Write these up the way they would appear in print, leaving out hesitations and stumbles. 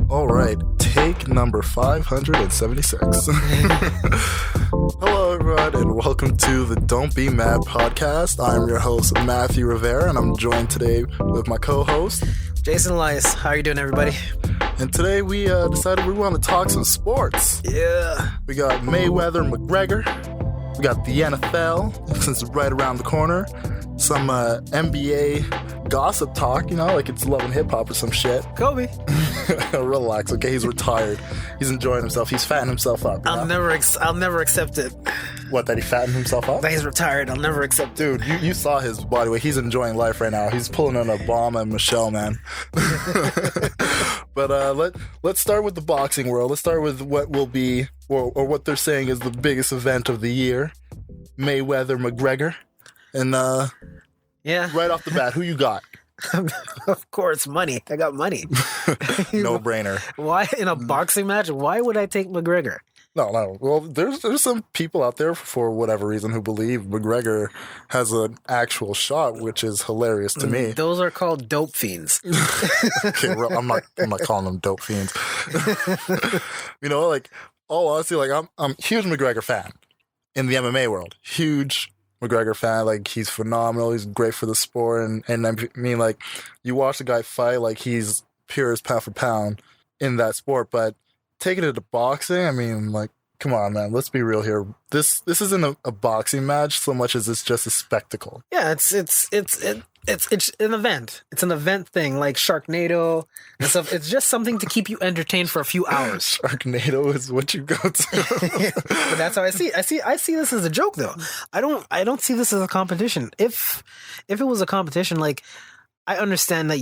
All right, take number 576. Hello, everyone, and welcome to the Don't Be Mad podcast. I'm your host, Matthew Rivera, and I'm joined today with my co-host, Jason Elias. How are you doing, everybody? And today we decided we want to talk some sports. Yeah. We got Mayweather and McGregor. We got the NFL, since it's right around the corner. Some NBA gossip talk, like it's Love and Hip Hop or some shit. Kobe. Relax, okay? He's retired. He's enjoying himself. He's fattening himself up. I'll never accept it. What, that he fattened himself up? That he's retired. I'll never accept it. Dude, you saw his body weight. He's enjoying life right now. He's pulling on Obama and Michelle, man. But let's start with the boxing world. Let's start with what will be, or what they're saying is the biggest event of the year. Mayweather, McGregor. And yeah, right off the bat, who you got? Of course, money. I got money. No brainer. Why in a boxing match? Why would I take McGregor? No. Well, there's some people out there for whatever reason who believe McGregor has an actual shot, which is hilarious to me. Those are called dope fiends. Okay, well, I'm not calling them dope fiends. Like all honesty, like I'm a huge McGregor fan in the MMA world. Huge McGregor fan, like he's phenomenal. He's great for the sport, and I mean, like you watch the guy fight, like he's pure as pound for pound in that sport. But taking it to boxing, I mean, like, come on, man, let's be real here. This isn't a boxing match so much as it's just a spectacle. Yeah, it's an event. It's an event thing, like Sharknado and stuff. It's just something to keep you entertained for a few hours. Sharknado is what you go to. But that's how I see it. I see this as a joke, though. I don't see this as a competition. If it was a competition, like, I understand that,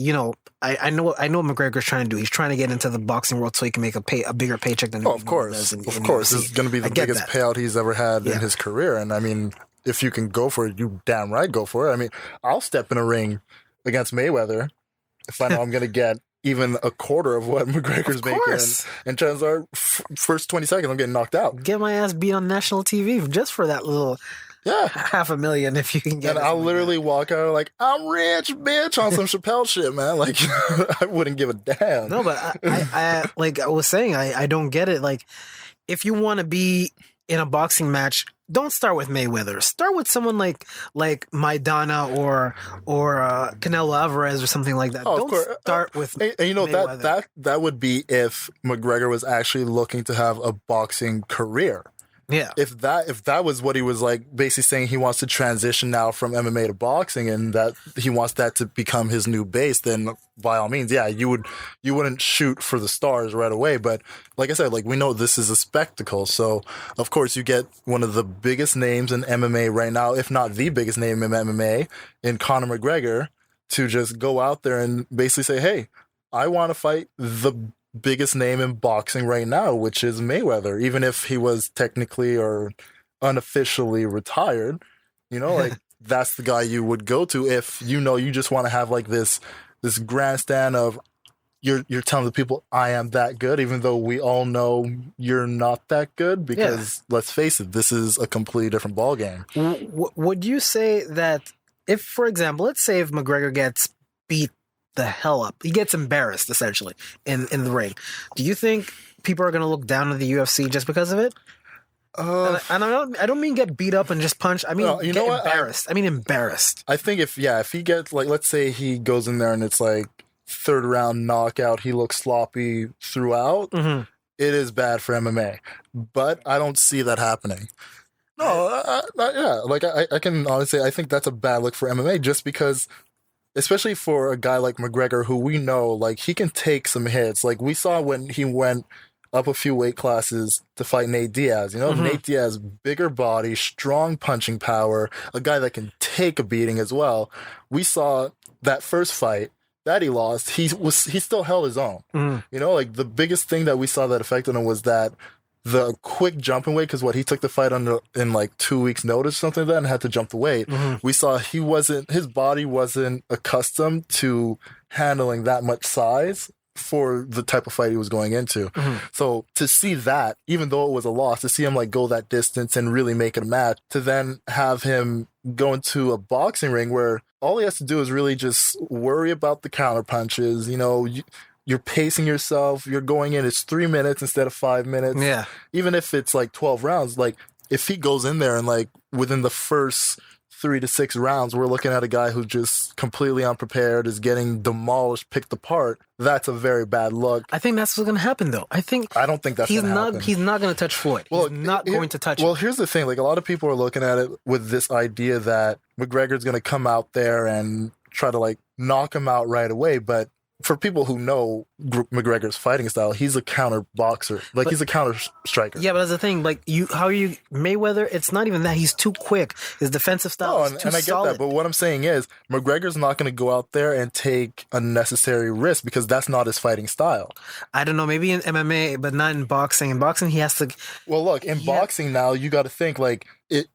I know what McGregor's trying to do. He's trying to get into the boxing world so he can make a bigger paycheck than of course. Of course. This is going to be the biggest payout he's ever had in his career. And I mean, if you can go for it, you damn right go for it. I mean, I'll step in a ring against Mayweather if I know I'm going to get even a quarter of what McGregor's making. And chances are, first 20 seconds, I'm getting knocked out. Get my ass beat on national TV just for that little... Yeah, $500,000 if you can get it. And I'll literally walk out like, I'm rich, bitch, on some Chappelle shit, man. Like, I wouldn't give a damn. No, but I like I was saying, I don't get it. Like, if you want to be in a boxing match, don't start with Mayweather. Start with someone like Maidana or Canelo Alvarez or something like that. Don't start with Mayweather. that would be if McGregor was actually looking to have a boxing career. Yeah. If that was what he was like, basically saying he wants to transition now from MMA to boxing, and that he wants that to become his new base, then by all means, yeah, you wouldn't shoot for the stars right away. But like I said, like we know this is a spectacle, so of course you get one of the biggest names in MMA right now, if not the biggest name in MMA, in Conor McGregor, to just go out there and basically say, hey, I want to fight the biggest name in boxing right now, which is Mayweather, even if he was technically or unofficially retired, like that's the guy you would go to if you just want to have like this grandstand of you're telling the people I am that good, even though we all know you're not that good, because let's face it, this is a completely different ballgame. Would you say that if, for example, let's say if McGregor gets beat the hell up, he gets embarrassed essentially in the ring, do you think people are going to look down on the UFC just because of it? And I don't mean get beat up and just punch. I mean, embarrassed. I mean embarrassed. I think if he gets, like, let's say he goes in there and it's like third round knockout, he looks sloppy throughout. Mm-hmm. It is bad for MMA, but I don't see that happening. No, I can honestly, I think that's a bad look for MMA, just because, especially for a guy like McGregor, who we know, like, he can take some hits. Like, we saw when he went up a few weight classes to fight Nate Diaz. Mm-hmm. Nate Diaz, bigger body, strong punching power, a guy that can take a beating as well. We saw that first fight that he lost, he still held his own. Mm-hmm. Like, the biggest thing that we saw that affected him was that the quick jumping weight, because he took the fight in like 2 weeks notice, something like that, and had to jump the weight. Mm-hmm. We saw his body wasn't accustomed to handling that much size for the type of fight he was going into. So to see that, even though it was a loss, to see him like go that distance and really make it a match, to then have him go into a boxing ring where all he has to do is really just worry about the counter punches. You're pacing yourself. You're going in. It's 3 minutes instead of 5 minutes. Yeah. Even if it's like 12 rounds, like if he goes in there and like within the first 3 to 6 rounds, we're looking at a guy who's just completely unprepared, is getting demolished, picked apart. That's a very bad look. I think that's what's going to happen, though. I don't think that's going to happen. He's not going to touch Floyd. Well, he's not going to touch him. Well, here's the thing. Like, a lot of people are looking at it with this idea that McGregor's going to come out there and try to, like, knock him out right away. But for people who know McGregor's fighting style, he's a counter boxer. Like, he's a counter striker. Yeah, but that's the thing. Like, Mayweather, it's not even that. He's too quick. His defensive style is too solid. And I get that. But what I'm saying is, McGregor's not going to go out there and take unnecessary risks because that's not his fighting style. I don't know. Maybe in MMA, but not in boxing. In boxing, he has to... Well, look, in boxing now, you got to think, like, it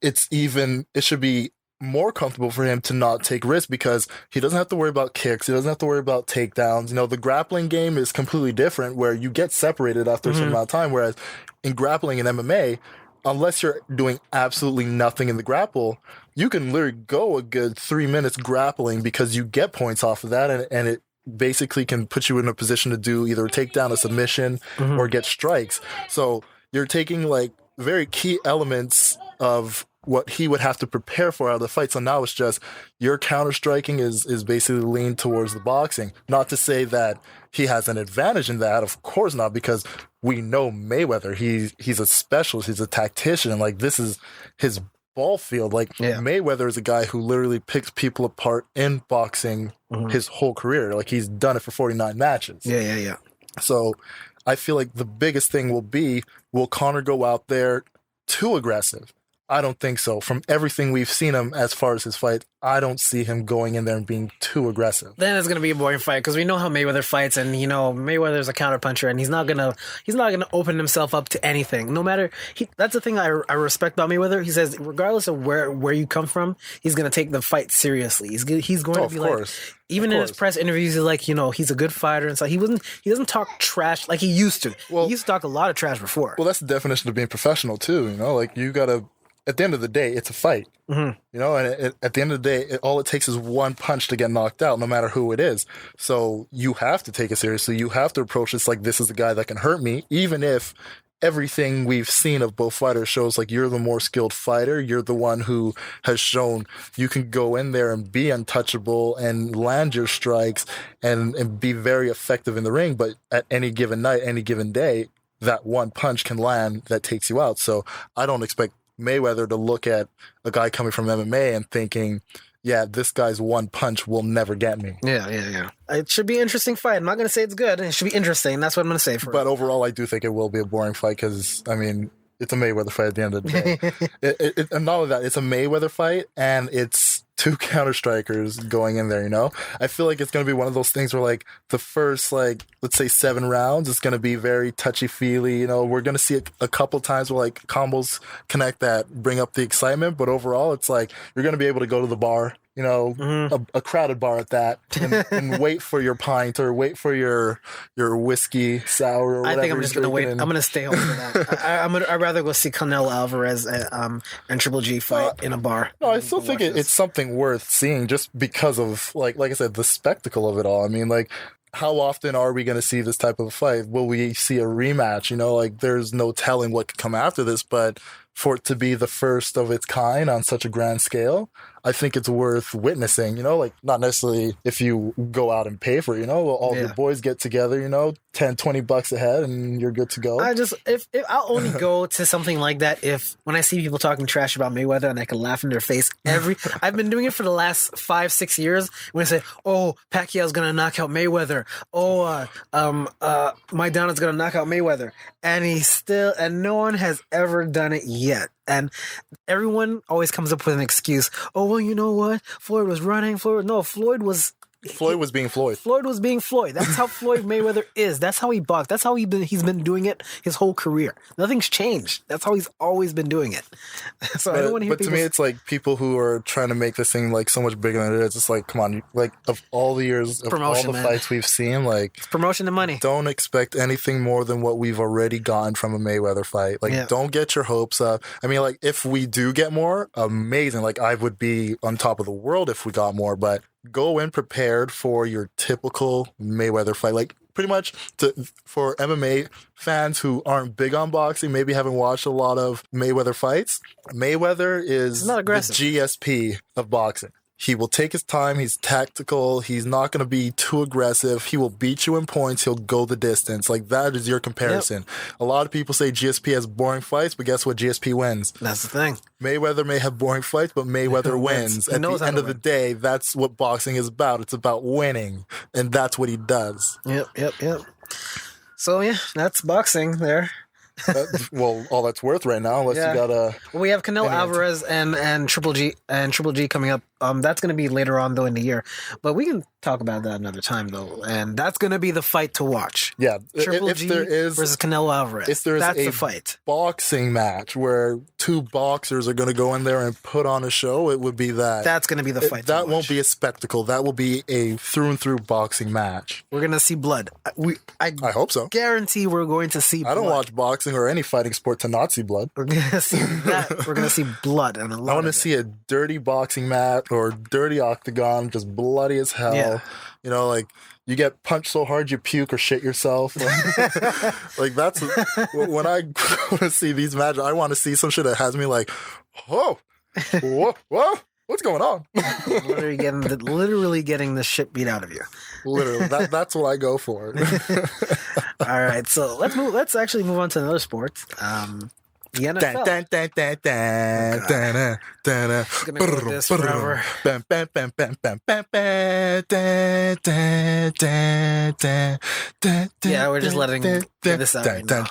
should be more comfortable for him to not take risks because he doesn't have to worry about kicks. He doesn't have to worry about takedowns. The grappling game is completely different where you get separated after a certain amount of time. Whereas in grappling and MMA, unless you're doing absolutely nothing in the grapple, you can literally go a good 3 minutes grappling because you get points off of that. And it basically can put you in a position to do either a takedown, a submission, or get strikes. So you're taking like very key elements of what he would have to prepare for out of the fight. So now it's just your counter striking is basically leaned towards the boxing. Not to say that he has an advantage in that, of course not, because we know Mayweather. He's a specialist, he's a tactician, and like this is his ball field. Like Mayweather is a guy who literally picks people apart in boxing his whole career. Like he's done it for 49 matches. Yeah. So I feel like the biggest thing will Conor go out there too aggressive? I don't think so. From everything we've seen him as far as his fight, I don't see him going in there and being too aggressive. Then it's going to be a boring fight because we know how Mayweather fights, and Mayweather's a counterpuncher, and he's not gonna open himself up to anything. No matter that's the thing I respect about Mayweather. He says regardless of where you come from, he's going to take the fight seriously. He's going to be like, even in his press interviews, he's like, he's a good fighter, and so he doesn't talk trash like he used to. He used to talk a lot of trash before. Well, that's the definition of being professional too. Like you gotta. At the end of the day, it's a fight, and at the end of the day, all it takes is one punch to get knocked out, no matter who it is. So you have to take it seriously. You have to approach this like this is a guy that can hurt me, even if everything we've seen of both fighters shows like you're the more skilled fighter. You're the one who has shown you can go in there and be untouchable and land your strikes and be very effective in the ring. But at any given night, any given day, that one punch can land that takes you out. So I don't expect Mayweather to look at a guy coming from MMA and thinking, yeah, this guy's one punch will never get me. Yeah. It should be an interesting fight. I'm not going to say it's good. It should be interesting. That's what I'm going to say for it. But overall, I do think it will be a boring fight because, I mean, it's a Mayweather fight at the end of the day. And not only that, it's a Mayweather fight and it's two counter strikers going in there, I feel like it's going to be one of those things where like the first, like, let's say 7 rounds, it's going to be very touchy-feely. We're going to see a couple times where like combos connect that bring up the excitement. But overall, it's like you're going to be able to go to the bar, a crowded bar at that and wait for your pint or wait for your whiskey sour or whatever. I think I'm just going to wait. I'm going to stay home for that. I'd rather go see Canelo Alvarez and Triple G fight in a bar. No, I still think it's something worth seeing just because of like I said, the spectacle of it all. I mean, like, how often are we going to see this type of fight? Will we see a rematch? Like, there's no telling what could come after this, but for it to be the first of its kind on such a grand scale, I think it's worth witnessing, like not necessarily if you go out and pay for it, all your boys get together, $10-20 a head and you're good to go. If I'll only go to something like that if when I see people talking trash about Mayweather and I can laugh in their face I've been doing it for the last 5-6 years when I say, oh, Pacquiao's gonna knock out Mayweather, Maidana's gonna knock out Mayweather, and no one has ever done it yet. And everyone always comes up with an excuse. Oh, well, you know what? Floyd was running. Floyd was Floyd was being Floyd. Floyd was being Floyd. That's how Floyd Mayweather is. That's how he boxed. That's how he's been doing it his whole career. Nothing's changed. That's how he's always been doing it. So I don't want to hear But to me, it's like people who are trying to make this thing like so much bigger than it is. It's like, come on, like of all the years of all the fights we've seen, like it's promotion and money. Don't expect anything more than what we've already gotten from a Mayweather fight. Like, don't get your hopes up. I mean, like if we do get more, amazing. Like I would be on top of the world if we got more, but go in prepared for your typical Mayweather fight. Like pretty much for MMA fans who aren't big on boxing, maybe haven't watched a lot of Mayweather fights. Mayweather is the GSP of boxing. He will take his time. He's tactical. He's not going to be too aggressive. He will beat you in points. He'll go the distance. Like, that is your comparison. Yep. A lot of people say GSP has boring fights, but guess what? GSP wins. That's the thing. Mayweather may have boring fights, but Mayweather wins. At the end of the day, that's what boxing is about. It's about winning, and that's what he does. Yep. So, yeah, that's boxing there. Well, all that's worth right now, unless you got a. We have Canelo Alvarez and Triple G coming up. That's going to be later on though in the year, but we can talk about that another time though. And that's going to be the fight to watch. Yeah, Triple G versus Canelo Alvarez. If there's that's a the fight. Boxing match where two boxers are going to go in there and put on a show, it would be that. That's going to be the fight. That won't be a spectacle. That will be a through and through boxing match. We're going to see blood. I hope so. Guarantee we're going to see. I don't watch boxing or any fighting sport to not see blood. We're going to see that. We're going to see blood and a lot. I want to see a dirty boxing match or dirty octagon, just bloody as hell. Yeah. You know, like you get punched so hard you puke or shit yourself. Like that's when I go to see these matches. I want to see some shit that has me like, whoa, what's going on? literally getting the shit beat out of you. Literally, that's what I go for. All right, so let's actually move on to another sport. The NFL. Gonna go with this forever. Yeah, we're just letting this out right now.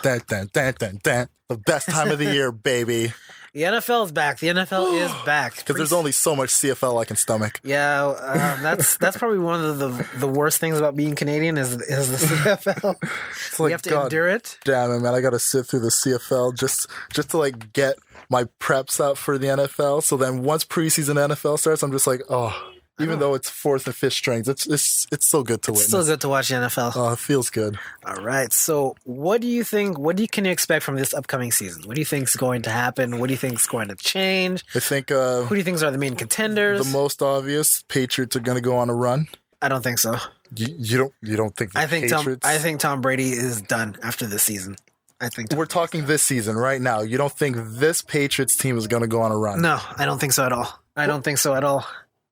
The best time of the year, baby. The NFL is back. The NFL is back. Because there's only so much CFL I can stomach. Yeah, that's probably one of the worst things about being Canadian is the CFL. It's like, you have to endure it. Damn it, man! I got to sit through the CFL just to like get my preps out for the NFL. So then once preseason NFL starts, I'm just like, oh. Even though it's fourth and fifth strings, it's so good to witness. It's so good to watch the NFL. Oh, it feels good. All right. So, what do you think? Can you expect from this upcoming season? What do you think is going to happen? What do you think is going to change? I think. Who do you think are the main contenders? The most obvious, Patriots are going to go on a run. I don't think so. You don't think? I think Tom Brady is done after this season. I think we're talking this season right now. You don't think this Patriots team is going to go on a run? No, I don't think so at all. I don't think so at all.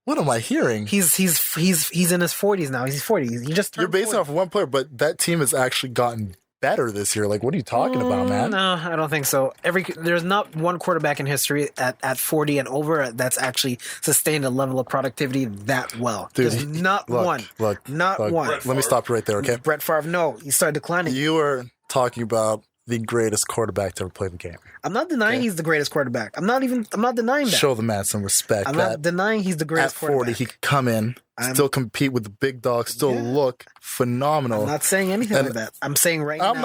What am I hearing? He's in his 40s now. He's 40. He just You're basing off one player, but that team has actually gotten better this year. Like, what are you talking about, man? No, I don't think so. There's not one quarterback in history at 40 and over that's actually sustained a level of productivity that well. Dude, there's not one. Not one. Let me stop you right there, okay? Brett Favre, no. He started declining. You are talking about the greatest quarterback to ever play the game. I'm not denying he's the greatest quarterback. I'm not denying that. Show the man some respect. I'm not denying he's the greatest quarterback. At 40, he could come in, still compete with the big dogs, still look phenomenal. I'm not saying anything like that. I'm saying now. I'm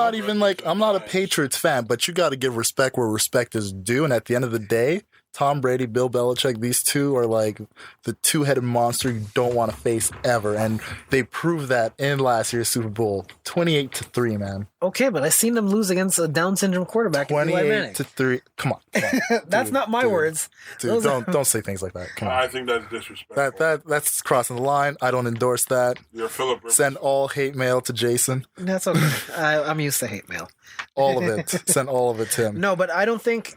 not a Patriots fan, but you got to give respect where respect is due. And at the end of the day, Tom Brady, Bill Belichick, these two are like the two-headed monster you don't want to face ever. And they proved that in last year's Super Bowl. 28-3, man. Okay, but I seen them lose against a Down syndrome quarterback. 28-3. Come on. That's not my words. Dude, don't say things like that. Come on. I think that's disrespectful. That's crossing the line. I don't endorse that. You're Philip Rivers. Send all hate mail to Jason. That's okay. I'm used to hate mail. All of it. Send all of it to him. No, but I don't think,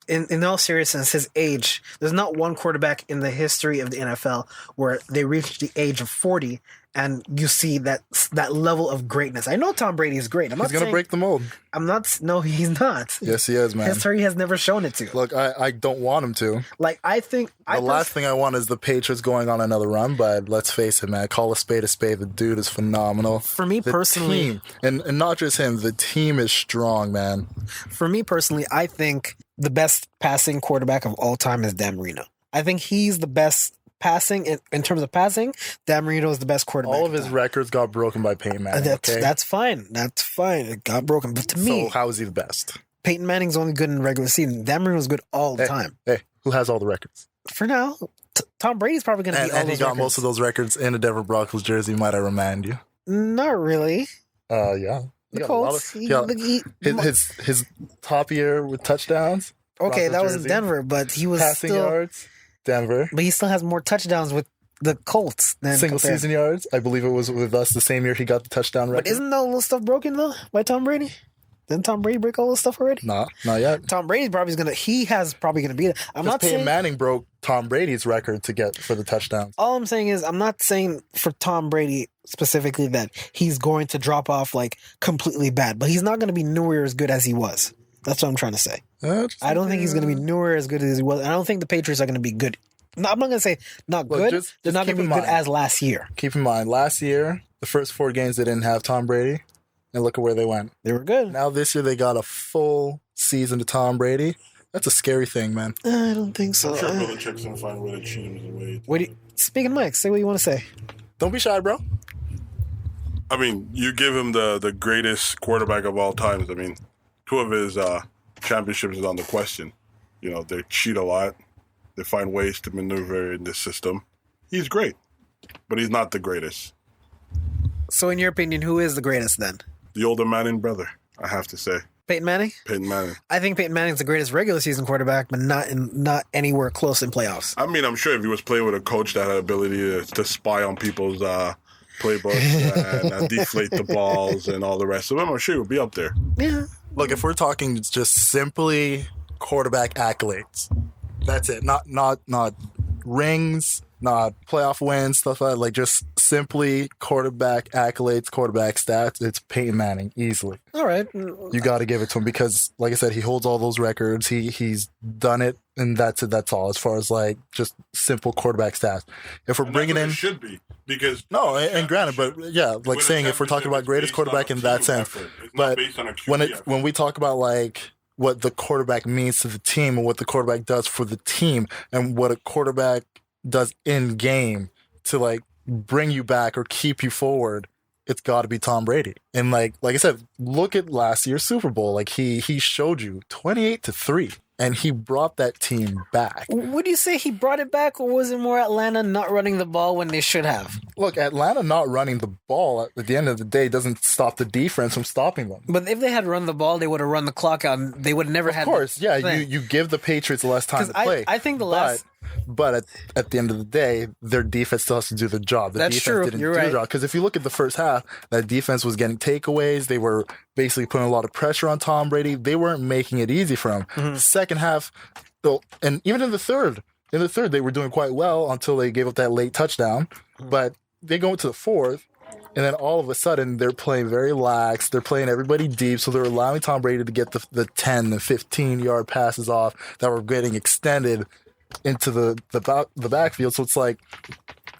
in all seriousness, his age, there's not one quarterback in the history of the NFL where they reach the age of 40 and you see that level of greatness. I know Tom Brady is great. He's going to break the mold. No, he's not. Yes, he is, man. History has never shown it to. Look, I don't want him to. Like, I think... The last thing I want is the Patriots going on another run, but let's face it, man. Call a spade a spade. The dude is phenomenal. For me personally... Team, and not just him, the team is strong, man. For me personally, I think the best passing quarterback of all time is Dan Marino. I think he's the best passing, in terms of passing, Dan Marino is the best quarterback. All of his records got broken by Peyton Manning. That's fine. That's fine. It got broken. But to me, so how is he the best? Peyton Manning's only good in regular season. Dan Marino's good all the time. Hey, who has all the records? For now, Tom Brady's probably going to be all and he those got records. most of those records in a Denver Broncos jersey, might I remind you? Not really. Yeah. The Colts. His top year with touchdowns. Okay, Broncos that was in jersey. Denver, but he was Passing still, yards, Denver. but he still has more touchdowns with the Colts than Single compared. season yards. I believe it was with us the same year he got the touchdown record. But isn't that little stuff broken though by Tom Brady? Didn't Tom Brady break all this stuff already? Nah, not yet. Tom Brady's probably probably gonna beat it. I'm not Peyton saying Manning broke Tom Brady's record to get for the touchdowns. all I'm saying is I'm not saying for Tom Brady specifically that he's going to drop off like completely bad, but he's not going to be nowhere as good as he was. That's what I'm trying to say. I don't think he's going to be nowhere as good as he was. I don't think the Patriots are going to be good. No, I'm not going to say not good. They're not going to be good as last year. Keep in mind, last year, the first 4 games they didn't have Tom Brady, and look at where they went. They were good. Now this year they got a full season to Tom Brady. That's a scary thing, man. I don't think so. I'm sure Belichick's going to find a way to cheat him away. Speaking of Mike, say what you want to say. Don't be shy, bro. I mean, you give him the greatest quarterback of all times. I mean, 2 of his championships is on the question. You know, they cheat a lot. They find ways to maneuver in this system. He's great, but he's not the greatest. So in your opinion, who is the greatest then? The older Manning brother, I have to say. Peyton Manning? Peyton Manning. I think Peyton Manning's the greatest regular season quarterback, but not anywhere close in playoffs. I mean, I'm sure if he was playing with a coach that had ability to spy on people's playbooks and deflate the balls and all the rest of them, I'm sure he would be up there. Yeah. Look, if we're talking just simply quarterback accolades, that's it. Not rings, not playoff wins, stuff like that. Like just simply quarterback accolades, quarterback stats. It's Peyton Manning easily. All right. You got to give it to him because, like I said, he holds all those records. He's done it, and that's it. That's all as far as like just simple quarterback stats. If we're bringing in, it should be because no, and granted, but yeah, like saying if we're talking about greatest quarterback in that sense, but when we talk about like what the quarterback means to the team and what the quarterback does for the team and what a quarterback does in game to like bring you back or keep you forward, it's got to be Tom Brady. And like I said, look at last year's Super Bowl. Like he showed you 28-3, and he brought that team back. Would you say he brought it back, or was it more Atlanta not running the ball when they should have? Look, Atlanta not running the ball at the end of the day doesn't stop the defense from stopping them. But if they had run the ball, they would have run the clock out, and they would have never had. Of course, yeah. You give the Patriots less time to play. I think the last. But at the end of the day, their defense still has to do the job. The defense true. didn't You're do right. the job. Because if you look at the first half, that defense was getting takeaways. They were basically putting a lot of pressure on Tom Brady. They weren't making it easy for him. Mm-hmm. The second half, and even in the third, they were doing quite well until they gave up that late touchdown. Mm-hmm. But they go into the fourth, and then all of a sudden, they're playing very lax. They're playing everybody deep, so they're allowing Tom Brady to get the 10, the 15-yard passes off that were getting extended into the backfield. So it's like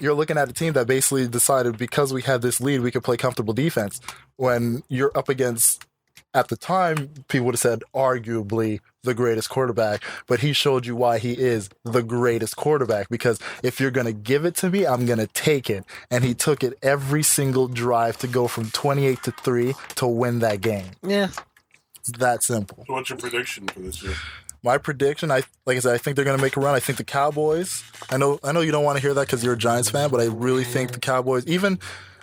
you're looking at a team that basically decided because we had this lead, we could play comfortable defense. When you're up against, at the time, people would have said arguably the greatest quarterback, but he showed you why he is the greatest quarterback, because if you're going to give it to me, I'm going to take it. And he took it every single drive to go from 28-3 to win that game. Yeah. It's that simple. So what's your prediction for this year? My prediction, like I said, I think they're going to make a run. I think the Cowboys, I know you don't want to hear that because you're a Giants fan, but I really think the Cowboys,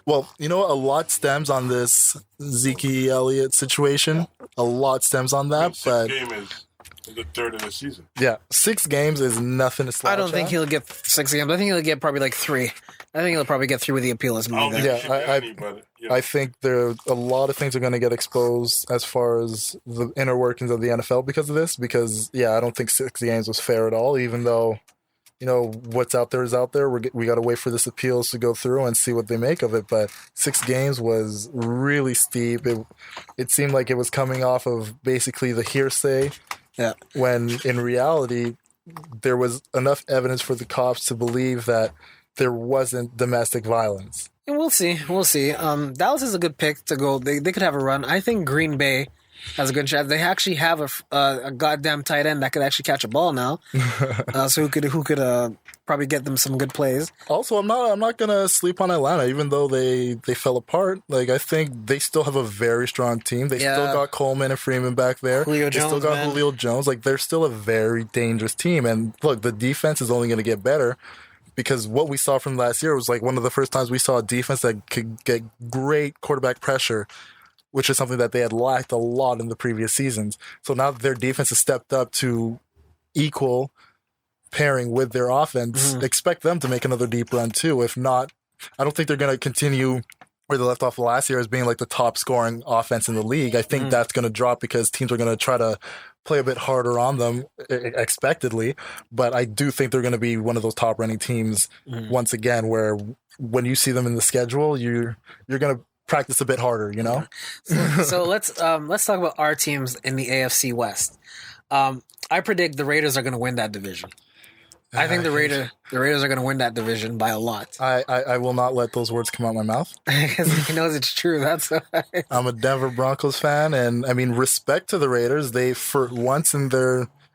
well, you know what? A lot stems on this Zeke Elliott situation. A lot stems on that. But game is the third of the season. Yeah, 6 games is nothing to slouch I don't think he'll get 6 games. I think he'll get probably like 3. I think he'll probably get 3 with the appeal. I think there a lot of things are going to get exposed as far as the inner workings of the NFL because of this. Because I don't think 6 games was fair at all. Even though, what's out there is out there. We got to wait for this appeals to go through and see what they make of it. But 6 games was really steep. It seemed like it was coming off of basically the hearsay. Yeah. When in reality, there was enough evidence for the cops to believe that there wasn't domestic violence. And we'll see. Dallas is a good pick to go. They could have a run. I think Green Bay has a good chance. They actually have a goddamn tight end that could actually catch a ball now. So who could probably get them some good plays. Also, I'm not gonna sleep on Atlanta, even though they fell apart. Like, I think they still have a very strong team. They still got Coleman and Freeman back there. They still got Julio Jones. Like, they're still a very dangerous team. And look, the defense is only gonna get better. Because what we saw from last year was like one of the first times we saw a defense that could get great quarterback pressure, which is something that they had lacked a lot in the previous seasons. So now that their defense has stepped up to equal pairing with their offense, expect them to make another deep run too. If not, I don't think they're going to continue where they left off last year as being like the top scoring offense in the league. I think that's going to drop because teams are going to try to play a bit harder on them expectedly. But I do think they're going to be one of those top running teams once again, where when you see them in the schedule, you're going to practice a bit harder, you know? So let's talk about our teams in the AFC West. I predict the Raiders are going to win that division. I think the Raiders are going to win that division by a lot. I will not let those words come out my mouth. Because he knows it's true. That's why. I'm a Denver Broncos fan, and I mean, respect to the Raiders. They, for once in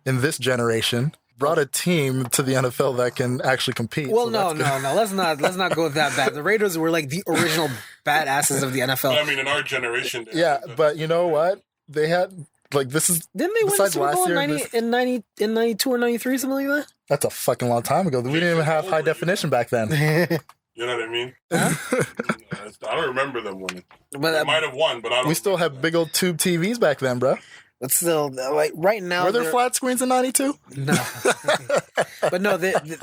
this generation, brought a team to the NFL that can actually compete. Well, so no. Let's not go that bad. The Raiders were like the original badasses of the NFL. But I mean, in our generation. Yeah, but you know what? They had. Like, this is... Didn't they win the Super Bowl in 92 or 93, something like that? That's a fucking long time ago. We didn't even have high definition back then. You know what I mean? Huh? I don't remember them winning. But they might have won, but I don't... We still have big old tube TVs back then, bro. But still, like, right now... Were there flat screens in 92? No. But no,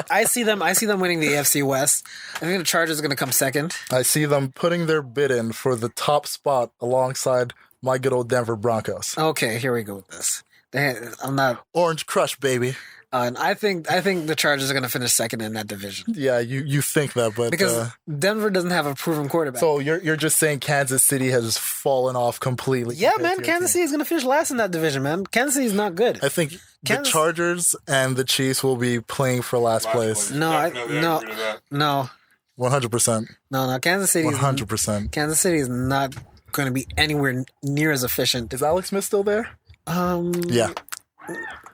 I see them winning the AFC West. I think the Chargers are going to come second. I see them putting their bid in for the top spot alongside... my good old Denver Broncos. Okay, here we go with this. I'm not Orange Crush, baby. And I think the Chargers are going to finish second in that division. Yeah, you think that, but because Denver doesn't have a proven quarterback. So you're just saying Kansas City has fallen off completely. Yeah, man, Kansas City is going to finish last in that division, man. Kansas City is not good. I think the Chargers and the Chiefs will be playing for last place. No. 100%. No, Kansas City 100%. Kansas City is not going to be anywhere near as efficient. Is Alex Smith still there? Yeah.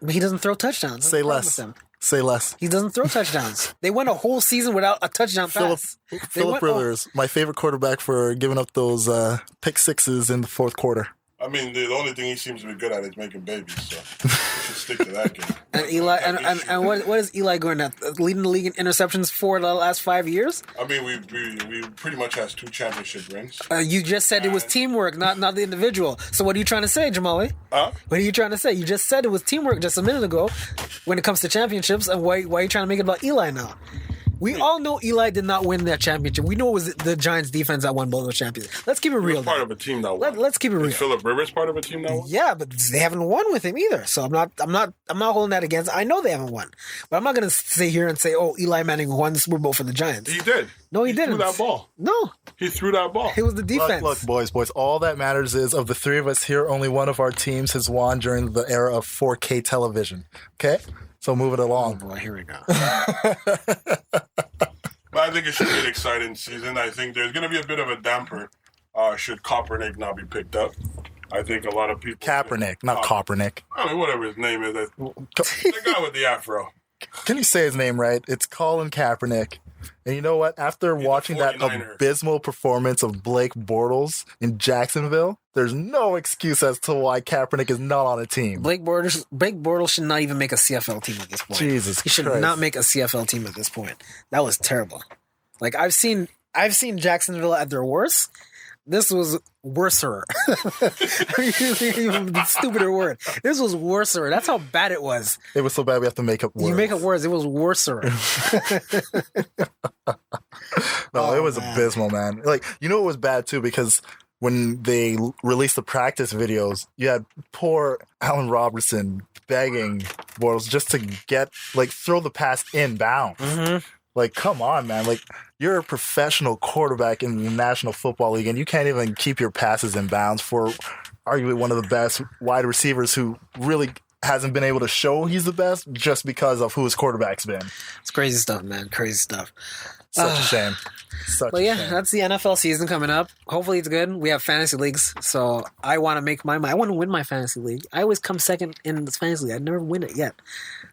He doesn't throw touchdowns. Say less. Say less. He doesn't throw touchdowns. They went a whole season without a touchdown pass. Phillip Rivers, my favorite quarterback for giving up those pick sixes in the fourth quarter. I mean, the only thing he seems to be good at is making babies, so we should stick to that game. And Eli, and what is Eli going at? Leading the league in interceptions for the last 5 years? I mean, we pretty much has 2 championship rings. You just said it was teamwork, not the individual. So what are you trying to say, Jamali? Huh? What are you trying to say? You just said it was teamwork just a minute ago when it comes to championships, and why are you trying to make it about Eli now? We all know Eli did not win that championship. We know it was the Giants' defense that won both those championships. Let's keep it real. Part of a team that won. Let's keep it real. Is Phillip Rivers part of a team that won? Yeah, but they haven't won with him either. So I'm not holding that against. I know they haven't won, but I'm not going to sit here and say, "Oh, Eli Manning won the Super Bowl for the Giants." He did. No, he didn't. He threw that ball. No, he threw that ball. It was the defense. Look, boys. All that matters is of the 3 of us here, only one of our teams has won during the era of 4K television. Okay, so move it along. Oh boy, here we go. But I think it should be an exciting season. I think there's going to be a bit of a damper should Kaepernick not be picked up. I think a lot of people... Kaepernick, not Kaepernick. I mean, whatever his name is. The guy with the afro. Can you say his name right? It's Colin Kaepernick. And you know what? After watching that abysmal performance of Blake Bortles in Jacksonville, there's no excuse as to why Kaepernick is not on a team. Blake Bortles should not even make a CFL team at this point. Jesus Christ. He should not make a CFL team at this point. That was terrible. Like, I've seen Jacksonville at their worst. This was worser. The stupider word. This was worser. That's how bad it was. It was so bad we have to make up words. You make up words. It was worser. It was abysmal, man. Like, you know, it was bad too because when they released the practice videos, you had poor Allen Robertson begging Bortles just to throw the pass inbound. Mm-hmm. Like, come on, man. Like, you're a professional quarterback in the National Football League, and you can't even keep your passes in bounds for arguably one of the best wide receivers who really hasn't been able to show he's the best just because of who his quarterback's been. It's crazy stuff, man. Crazy stuff. Such a shame. Such But a yeah, shame. that's the NFL season coming up. Hopefully it's good. We have fantasy leagues, so I want to make I want to win my fantasy league. I always come second in this fantasy league. I never win it yet.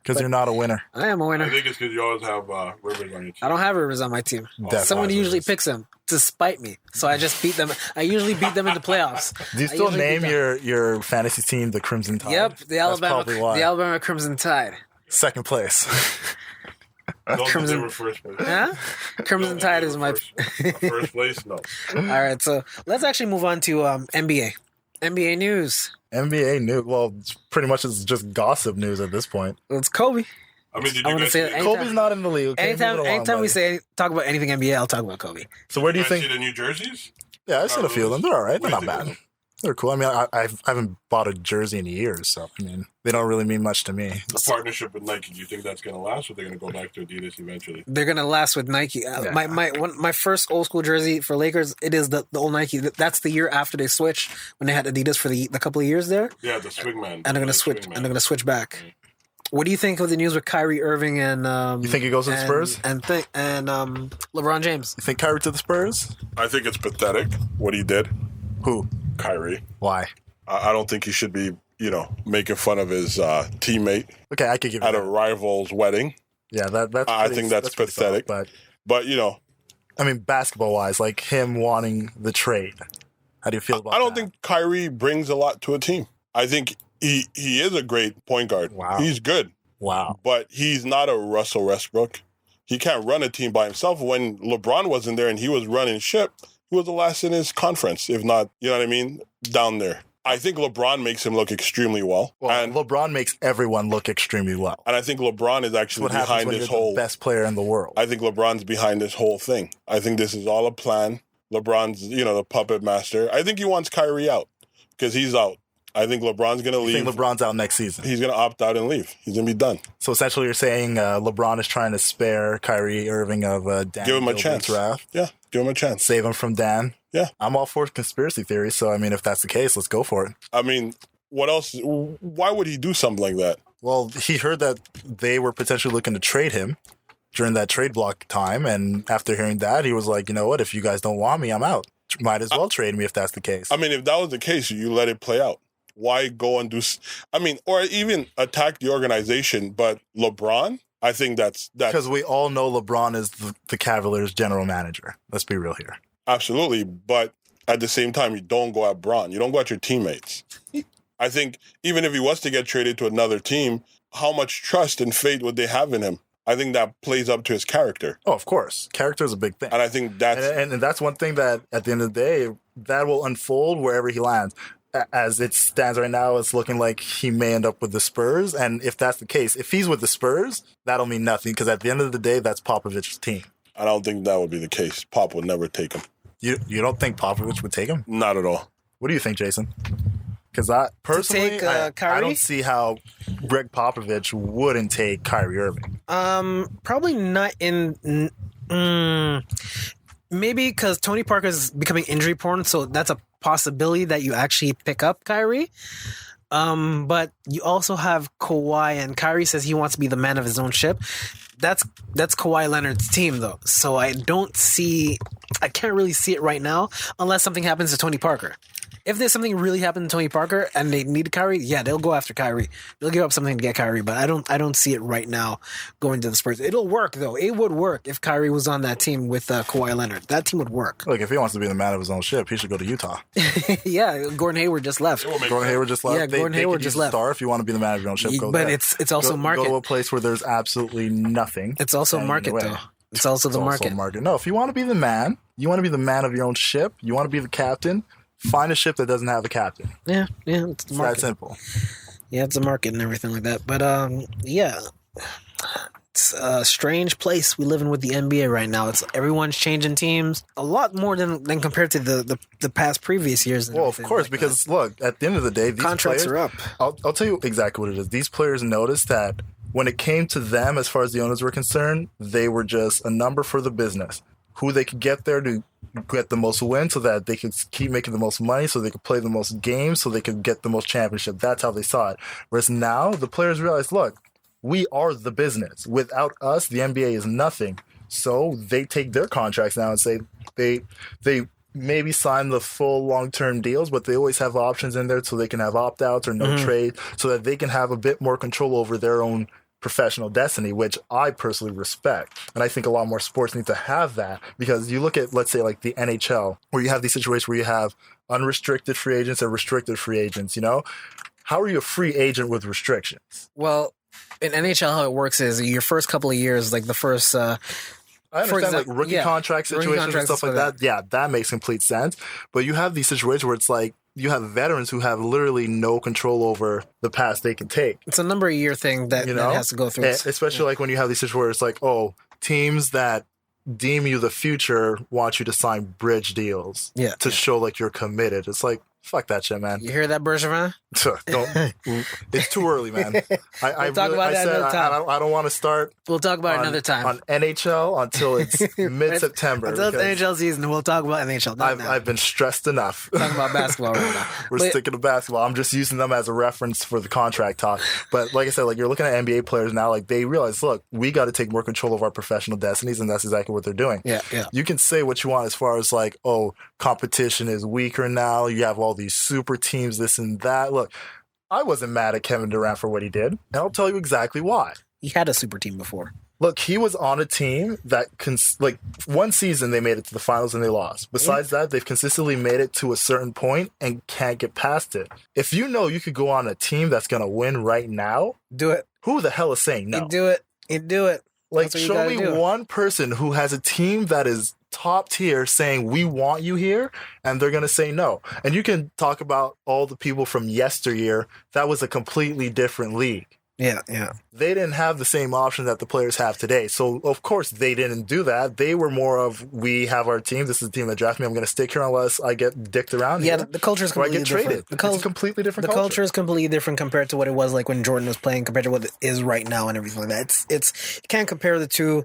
Because you're not a winner. I am a winner. I think it's because you always have Rivers on your team. I don't have Rivers on my team. Definitely. Someone usually picks him to spite me, so I just beat them. I usually beat them in the playoffs. Do you still name your fantasy team the Crimson Tide? Yep, the probably why. Alabama Crimson Tide. Second place. Don't Crimson- deliver first place. Huh? Crimson Tide is my. First place? No. All right, so let's actually move on to NBA. NBA news. NBA news. Well, it's just gossip news at this point. It's Kobe. I mean, did I you wanna guys say see, it. Kobe's not in the league. Okay, Anytime, moving along, anytime we buddy. talk about anything NBA, I'll talk about Kobe. So where do you think? see the new jerseys? Yeah, I've seen a few of them. They're all right. They're What do not you think bad. of them? They're cool. I mean, I haven't bought a jersey in years, so I mean, they don't really mean much to me. The partnership with Nike, do you think that's going to last, or they're going to go back to Adidas eventually? They're gonna last with Nike. My first old school jersey for Lakers, it is the old Nike. That's the year after they switched when they had Adidas for the couple of years there, Yeah, the Swingman. and they're gonna switch. And they're gonna switch back. What do you think of the news with Kyrie Irving and You think he goes to the Spurs? and LeBron James? You think Kyrie to the Spurs? I think it's pathetic what he did, Who? Kyrie. Why? I don't think he should be, making fun of his teammate Okay, I could give you at a that. rival's wedding. Yeah, that's. I pretty- think that's pretty solid, pathetic. But, I mean, basketball wise, like him wanting the trade. How do you feel about? I don't that? think Kyrie brings a lot to a team. I think he is a great point guard. Wow. He's good, Wow. but he's not a Russell Westbrook. He can't run a team by himself. When LeBron wasn't there and he was running ship, he was the last in his conference, if not, you know what I mean, down there. I think LeBron makes him look extremely well. Well, and LeBron makes everyone look extremely well. I think LeBron is actually What happens behind when this you're whole the best player in the world? I think LeBron's behind this whole thing. I think this is all a plan. LeBron's, the puppet master. I think he wants Kyrie out because he's out. I think LeBron's going to I leave. think LeBron's out next season. He's going to opt out and leave. He's going to be done. So essentially, you're saying LeBron is trying to spare Kyrie Irving of Dan. Give him a Gilbert's chance. wrath. Yeah, give him a chance. Save him from Dan. Yeah. I'm all for conspiracy theories. So I mean, if that's the case, let's go for it. I mean, what else? Why would he do something like that? Well, he heard that they were potentially looking to trade him during that trade block time, and after hearing that, he was like, you know what? If you guys don't want me, I'm out. Might as well trade me if that's the case. I mean, if that was the case, you let it play out. Why go and do? Or even attack the organization. But LeBron, I think that's Because we all know LeBron is the Cavaliers' general manager. Let's be real here. absolutely. But at the same time, you don't go at Bron. You don't go at your teammates. I think even if he was to get traded to another team, how much trust and faith would they have in him? I think that plays up to his character. Oh, of course. Character is a big thing. And I think that's And that's one thing that, at the end of the day, that will unfold wherever he lands. As it stands right now, it's looking like he may end up with the Spurs. And if that's the case, if he's with the Spurs, that'll mean nothing because at the end of the day, that's Popovich's team. I don't think that would be the case. Pop would never take him. You don't think Popovich would take him? Not at all. What do you think, Jason? Because I personally, take, I Kyrie? don't see how Greg Popovich wouldn't take Kyrie Irving. Probably not in. Maybe because Tony Parker is becoming injury prone, so that's a possibility that you actually pick up Kyrie. But you also have Kawhi, and Kyrie says he wants to be the man of his own ship. That's Kawhi Leonard's team, though. So I can't really see it right now unless something happens to Tony Parker. If there's something really happened to Tony Parker and they need Kyrie, yeah, they'll go after Kyrie. They'll give up something to get Kyrie, but I don't see it right now going to the Spurs. It'll work though. It would work if Kyrie was on that team with Kawhi Leonard. That team would work. Look, if he wants to be the man of his own ship, he should go to Utah. Yeah, Gordon Hayward just left. Gordon Hayward just left. Yeah, Gordon Hayward could just use a left. Star if you want to be the man of your own ship, go But there. it's also market. Go to a place where there's absolutely nothing. It's also standing in the market way. though. It's also the It's also market. No, if you want to be the man, you want to be the man of your own ship, you want to be the captain, find a ship that doesn't have a captain. Yeah, it's the It's that market. simple. Yeah, it's a market and everything like that. But yeah, it's a strange place we live in with the NBA right now. It's everyone's changing teams a lot more than compared to the past previous years. And Well, of everything course, like because look, at the end of the day, these contracts players, are up. I'll tell you exactly what it is. These players noticed that when it came to them, as far as the owners were concerned, they were just a number for the business. Who they could get there to get the most wins so that they could keep making the most money, so they could play the most games, so they could get the most championship. That's how they saw it. Whereas now, the players realize, look, we are the business. Without us, the NBA is nothing. So they take their contracts now and say they maybe sign the full long-term deals, but they always have options in there so they can have opt-outs or no trade, so that they can have a bit more control over their own professional destiny, which I personally respect. And I think a lot more sports need to have that, because you look at, let's say, like the NHL, where you have these situations where you have unrestricted free agents and restricted free agents, How are you a free agent with restrictions? Well, in NHL, how it works is your first couple of years, like the first... I understand, like rookie contract situations and stuff like that. Yeah, that makes complete sense. But you have these situations where it's like you have veterans who have literally no control over the pass they can take. It's a number of year thing that has to go through. Especially like when you have these situations where it's like, oh, teams that deem you the future want you to sign bridge deals to show like you're committed. It's like, fuck that shit, man. You hear that, Bergevin? Don't. It's too early, man. We'll talk about that another time. I don't want to start. We'll talk about it another time on NHL until it's mid-September. Until it's NHL season, we'll talk about NHL. I've been stressed enough. Talking about basketball right now. We're sticking to basketball. I'm just using them as a reference for the contract talk. But like I said, like you're looking at NBA players now, like they realize, look, we got to take more control of our professional destinies, and that's exactly what they're doing. Yeah. You can say what you want as far as like, oh, competition is weaker now. You have all these super teams, this and that. Look, I wasn't mad at Kevin Durant for what he did, and I'll tell you exactly why. He had a super team before. Look, he was on a team that, one season they made it to the finals and they lost. Besides that, they've consistently made it to a certain point and can't get past it. If you know you could go on a team that's going to win right now, do it. Who the hell is saying no? You do it. Like, show me one person who has a team that is top tier saying, we want you here, and they're going to say no. And you can talk about all the people from yesteryear. That was a completely different league. Yeah. They didn't have the same options that the players have today. So, of course, they didn't do that. They were more of, we have our team. This is the team that drafted me. I'm going to stick here unless I get dicked around here. The culture is completely different. Traded. It's a completely different culture. The culture is completely different compared to what it was like when Jordan was playing, compared to what it is right now and everything like that. It's you can't compare the two.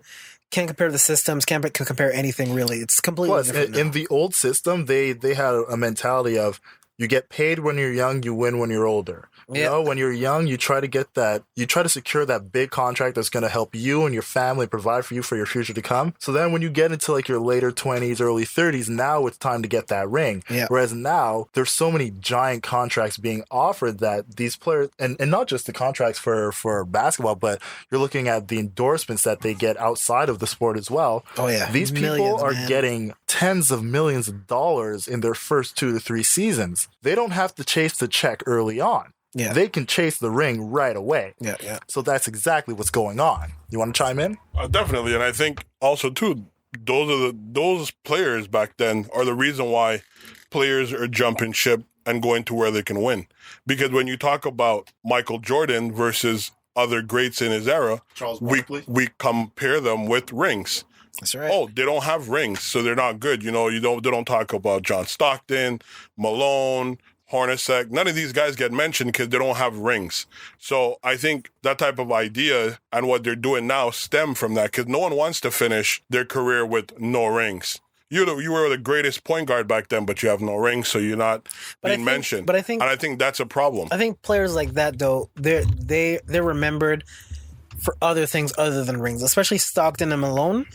Can't compare the systems. Can't compare anything, really. It's completely different now. In the old system, they had a mentality of, you get paid when you're young, you win when you're older. You know, when you're young, you try to get that, you try to secure that big contract that's going to help you and your family, provide for you for your future to come. So then when you get into like your later 20s, early 30s, now it's time to get that ring. Yeah. Whereas now there's so many giant contracts being offered that these players, and not just the contracts for basketball, but you're looking at the endorsements that they get outside of the sport as well. Oh, yeah. These people are getting tens of millions of dollars in their first 2 to 3 seasons. They don't have to chase the check early on. Yeah. They can chase the ring right away. Yeah. So that's exactly what's going on. You want to chime in? Definitely. And I think also, too, those players back then are the reason why players are jumping ship and going to where they can win. Because when you talk about Michael Jordan versus other greats in his era, we compare them with rings. That's right. Oh, they don't have rings, so they're not good. They don't talk about John Stockton, Malone, Hornacek. None of these guys get mentioned because they don't have rings. So I think that type of idea and what they're doing now stem from that, because no one wants to finish their career with no rings. You were the greatest point guard back then, but you have no rings, so you're not being mentioned. But I think that's a problem. I think players like that, though, they're remembered for other things other than rings, especially Stockton and Malone.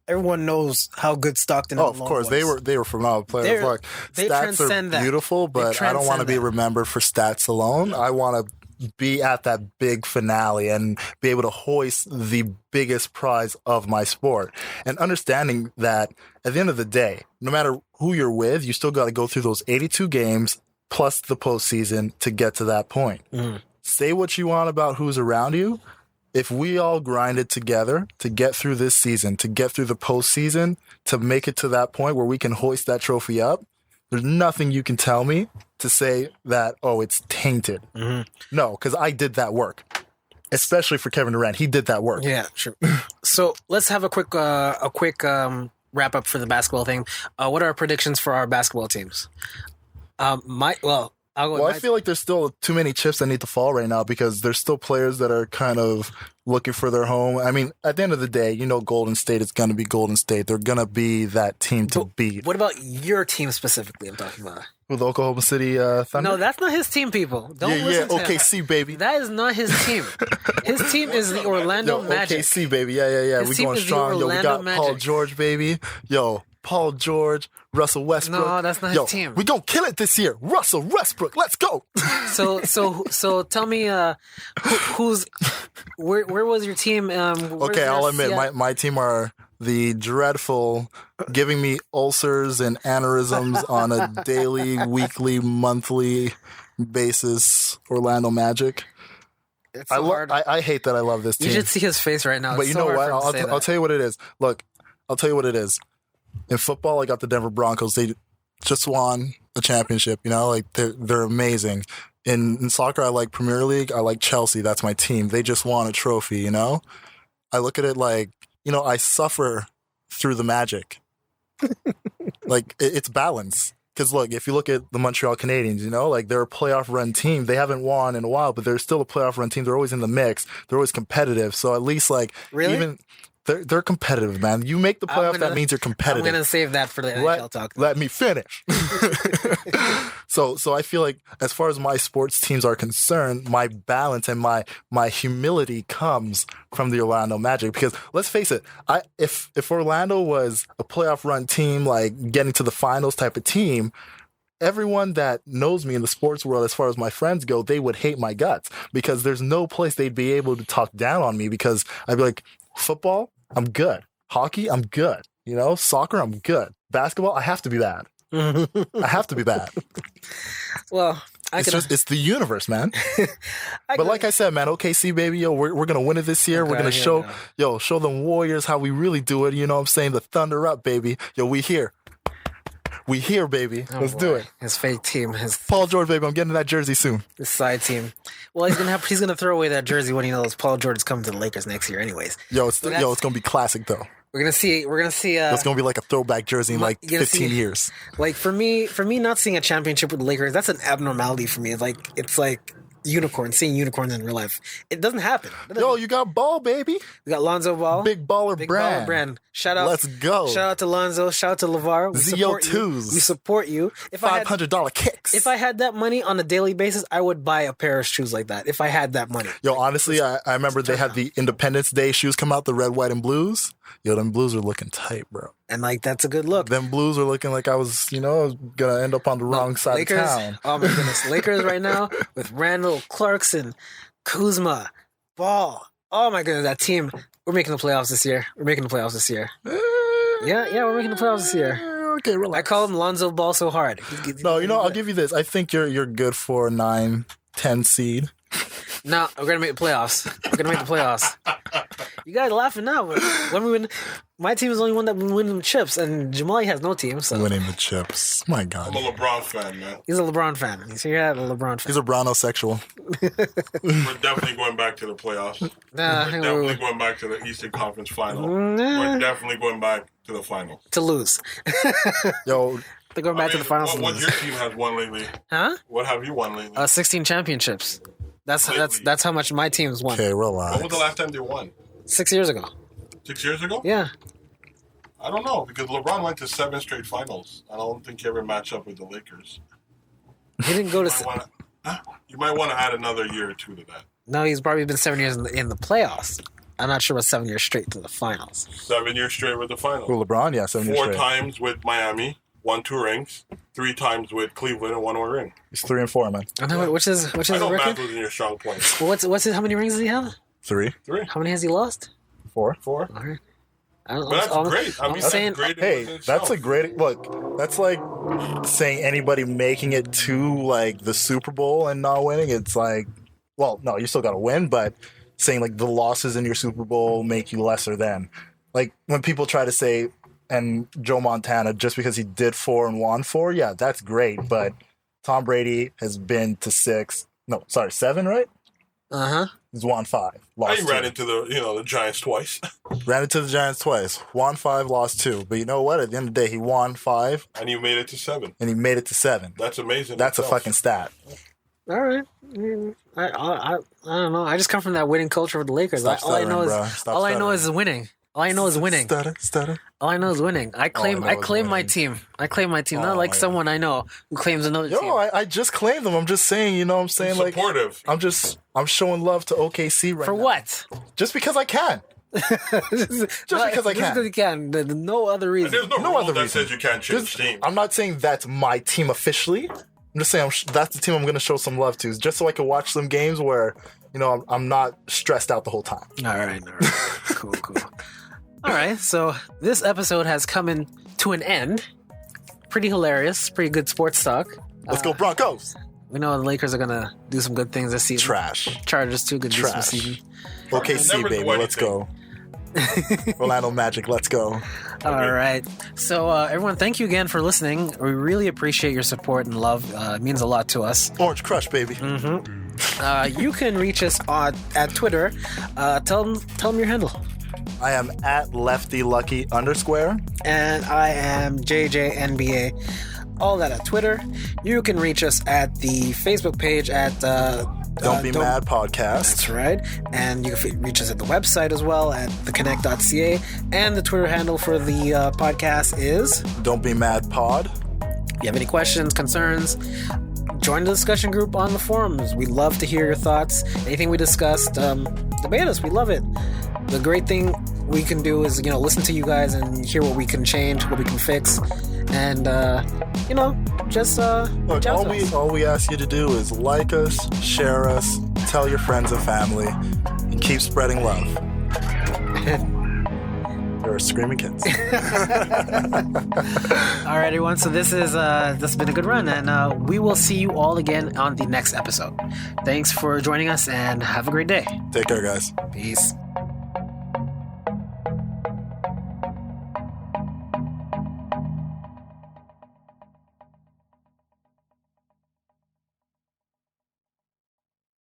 Everyone knows how good Stockton and Malone of course, was. they were phenomenal players. Look, stats are beautiful, but I don't want to be remembered for stats alone. I want to be at that big finale and be able to hoist the biggest prize of my sport. And understanding that at the end of the day, no matter who you're with, you still got to go through those 82 games plus the postseason to get to that point. Say what you want about who's around you. If we all grinded together to get through this season, to get through the postseason, to make it to that point where we can hoist that trophy up, there's nothing you can tell me to say that, oh, it's tainted. No, because I did that work, especially for Kevin Durant. He did that work. Yeah, sure. So let's have a quick wrap up for the basketball thing. What are our predictions for our basketball teams? I'll go Well, with I feel like there's still too many chips that need to fall right now because there's still players that are kind of looking for their home. I mean, at the end of the day, Golden State is going to be Golden State. They're going to be that team to beat. What about your team specifically? I'm talking about. With Oklahoma City Thunder? No, that's not his team, people. Don't listen to him. OKC, baby. That is not his team. His team is the Orlando Magic. OKC, baby. Yeah. His We team going is the strong. Yo, we Orlando got Paul Magic. George, baby. Yo, Paul George, Russell Westbrook. No, that's not his team. We gonna kill it this year. Russell Westbrook, let's go. So tell me, where was your team? Okay, I'll admit my team are the dreadful, giving me ulcers and aneurysms on a daily, weekly, monthly basis. Orlando Magic. It's so hard. I hate that I love this team. You should see his face right now. But It's you so know hard what? for him to say I'll that. tell you what it is. Look, I'll tell you what it is. In football, I got the Denver Broncos. They just won a championship. Like they're amazing. In soccer, I like Premier League. I like Chelsea. That's my team. They just won a trophy. I look at it like I suffer through the Magic. Like it's balance. Because look, if you look at the Montreal Canadiens, like they're a playoff run team. They haven't won in a while, but they're still a playoff run team. They're always in the mix. They're always competitive. So at least Really? even they're competitive, man. You make the playoff, that means you're competitive. I'm gonna save that for the NHL talk. Let me finish. So I feel like as far as my sports teams are concerned, my balance and my humility comes from the Orlando Magic. Because let's face it, if Orlando was a playoff run team, like getting to the finals type of team, everyone that knows me in the sports world, as far as my friends go, they would hate my guts because there's no place they'd be able to talk down on me because I'd be like, football, I'm good. Hockey, I'm good. Soccer, I'm good. Basketball, I have to be bad. I have to be bad. Well, it's the universe, man. But like I said, man, OKC, baby, yo, we're gonna win it this year. We're gonna show them Warriors how we really do it. You know what I'm saying? The Thunder up, baby. Yo, we here. We here, baby. Let's do it. His fake team, his Paul George, baby. I'm getting that jersey soon. side team. Well, he's gonna throw away that jersey when he knows Paul George is coming to the Lakers next year, anyways. It's gonna be classic though. We're gonna see. It's gonna be like a throwback jersey in like 15 years. Like for me not seeing a championship with the Lakers, that's an abnormality for me. It's like seeing unicorns in real life. It doesn't happen. You got Ball, baby. We got Lonzo Ball, Big baller brand. Shout out. Let's go. Shout out to Lonzo. Shout out to LeVar. ZO2s. We support you. If $500 kicks. If I had that money on a daily basis, I would buy a pair of shoes like that. If I had that money. Honestly, I remember they had the Independence Day shoes come out, the red, white, and blues. Them blues are looking tight, bro. And that's a good look. Them blues are looking like I was gonna end up on the wrong side Lakers, of town. Oh my goodness, Lakers right now with Randall, Clarkson, Kuzma, Ball. Oh my goodness, that team. We're making the playoffs this year. Yeah, we're making the playoffs this year. Okay, relax. I call him Lonzo Ball so hard. I'll give you this. I think you're good for a 9-10 seed. No, we're gonna make the playoffs. You guys laughing now, but when we win, my team is the only one that been winning chips, and Jamali has no team. So winning the chips. My God, I'm a LeBron fan, man. He's a LeBron fan. He's here, a LeBron fan. He's a Brownosexual. We're definitely going back to the playoffs. We're definitely going back to the Eastern Conference Final. We're definitely going back to the final to lose. Yo. They're going back to the finals. What your team has won lately? Huh? What have you won lately? 16 championships. That's how much my team's won. Okay, relax. When was the last time they won? 6 years ago. 6 years ago? Yeah. I don't know because LeBron went to 7 straight finals. I don't think he ever matched up with the Lakers. He didn't go to. You might want to add another year or two to that. No, he's probably been 7 years in the playoffs. I'm not sure about 7 years straight to the finals. 7 years straight with the finals. Well, LeBron, yeah, 7 years 4 straight. times with Miami, won 2 rings. 3 times with Cleveland and 1 more ring. He's 3-4, man. I know which is I know record? math was in your strong point. Well, what's his? How many rings does he have? 3. How many has he lost? 4. All right. But that's great. I'm saying, great. Hey, that's a great look. That's like saying anybody making it to like the Super Bowl and not winning. It's like, well, no, you still got to win, but saying like the losses in your Super Bowl make you lesser than. Like when people try to say, and Joe Montana, just because he did 4 and won 4, yeah, that's great. But Tom Brady has been to 7, right? He's won 5, I lost 2. ran into the Giants twice. Ran into the Giants twice. Won 5, lost 2. But you know what? At the end of the day, he won 5. And you made it to 7. And he made it to 7. That's amazing. That's a fucking stat. All right. I don't know. I just come from that winning culture with the Lakers. All I know is winning. All I know is winning. Stutter. All I know is winning. I claim my team. I claim my team. Not like someone I know who claims another team. I just claimed them. I'm just saying, you know what I'm saying? Supportive. I'm showing love to OKC right now. For what? Just because I can. Just because I can. Just because you can. No other reason. There's no other reason that says you can't change teams. I'm not saying that's my team officially. I'm just saying that's the team I'm going to show some love to, just so I can watch some games where, I'm not stressed out the whole time. All right. Cool. All right, so this episode has come to an end. Pretty hilarious, pretty good sports talk. Let's go Broncos. We know the Lakers are going to do some good things this season. Trash. Chargers too, good this season. OKC, baby, let's go. Orlando Magic, let's go. All right. So, everyone, thank you again for listening. We really appreciate your support and love. It means a lot to us. Orange Crush, baby. You can reach us at Twitter. Tell them your handle. I am at LeftyLucky_. And I am JJNBA. All that at Twitter. You can reach us at the Facebook page at Don't Be Mad Podcast. That's right. And you can reach us at the website as well at theconnect.ca. And the Twitter handle for the podcast is Don't Be Mad Pod. If you have any questions, concerns, join the discussion group on the forums. We love to hear your thoughts. Anything we discussed, debate us. We love it. The great thing we can do is, listen to you guys and hear what we can change, what we can fix, and, just Look, all we ask you to do is like us, share us, tell your friends and family, and keep spreading love. There are screaming kids. All right, everyone. So this has been a good run, and we will see you all again on the next episode. Thanks for joining us, and have a great day. Take care, guys. Peace.